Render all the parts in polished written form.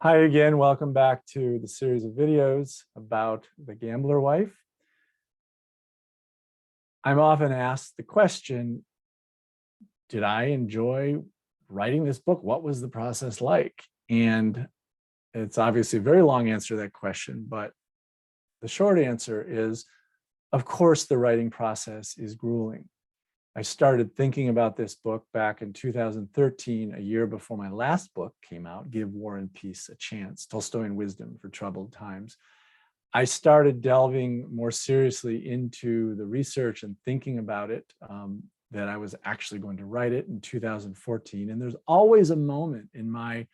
Hi again, welcome back to the series of videos about the gambler wife. I'm often asked the question, did I enjoy writing this book? What was the process like? And it's obviously a very long answer to that question, but the short answer is, of course, the writing process is grueling. I started thinking about this book back in 2013, a year before my last book came out, Give War and Peace a Chance, Tolstoyan Wisdom for Troubled Times. I started delving more seriously into the research and thinking about it, that I was actually going to write it in 2014. And there's always a moment in my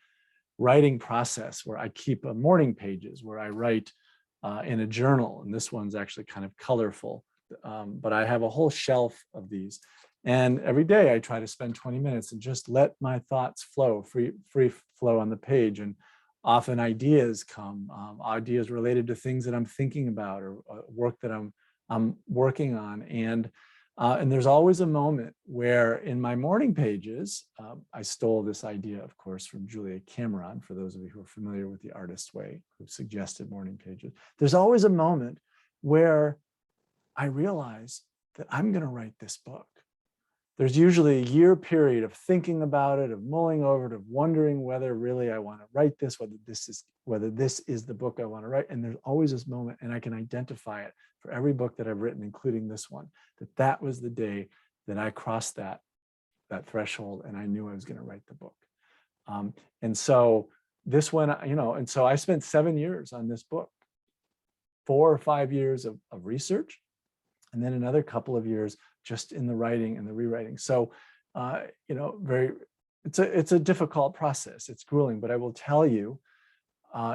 writing process where I keep morning pages, where I write in a journal. And this one's actually kind of colorful. But I have a whole shelf of these. And every day I try to spend 20 minutes and just let my thoughts flow, free flow on the page. And often ideas come, ideas related to things that I'm thinking about or work that I'm working on. And there's always a moment where in my morning pages, I stole this idea, of course, from Julia Cameron, for those of you who are familiar with The Artist's Way, who suggested morning pages. There's always a moment where I realize that I'm going to write this book. There's usually a year period of thinking about it, of mulling over it, of wondering whether really I want to write this, whether this is the book I want to write. And there's always this moment, and I can identify it for every book that I've written, including this one, that was the day that I crossed that threshold, and I knew I was going to write the book. And so this one, and so I spent 7 years on this book, 4 or 5 years of research, and then another couple of years just in the writing and the rewriting. So, it's a difficult process. It's grueling, but I will tell you,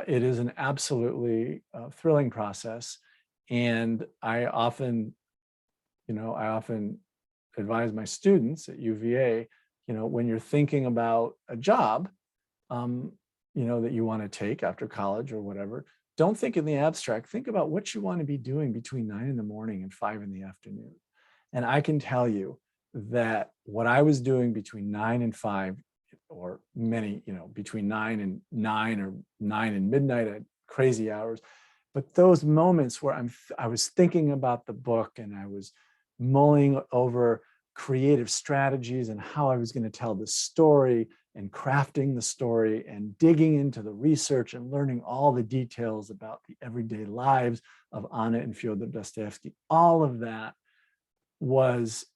it is an absolutely thrilling process. And I often advise my students at UVA, when you're thinking about a job, that you want to take after college or whatever, don't think in the abstract. Think about what you want to be doing between 9 in the morning and 5 in the afternoon. And I can tell you that what I was doing between 9 and 5, or between 9 and 9 or 9 and midnight at crazy hours. But those moments where I was thinking about the book and I was mulling over creative strategies and how I was going to tell the story and crafting the story and digging into the research and learning all the details about the everyday lives of Anna and Fyodor Dostoyevsky, all of that was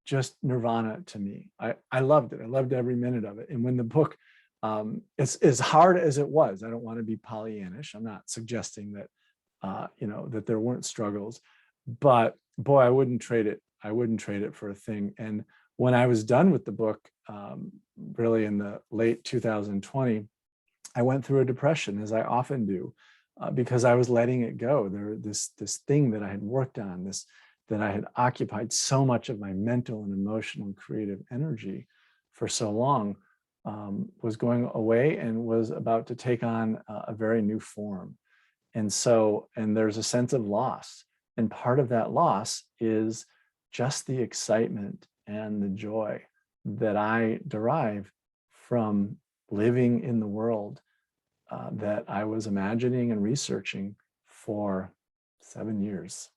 just nirvana to me. I loved it. I loved every minute of it. And when the book, as hard as it was, I don't want to be Pollyannish. I'm not suggesting that, that there weren't struggles, but boy, I wouldn't trade it. I wouldn't trade it for a thing. And when I was done with the book, really in the late 2020, I went through a depression, as I often do, because I was letting it go. This thing that I had worked on, that I had occupied so much of my mental and emotional and creative energy for so long, was going away and was about to take on a very new form. And there's a sense of loss. And part of that loss is just the excitement and the joy that I derive from living in the world that I was imagining and researching for 7 years.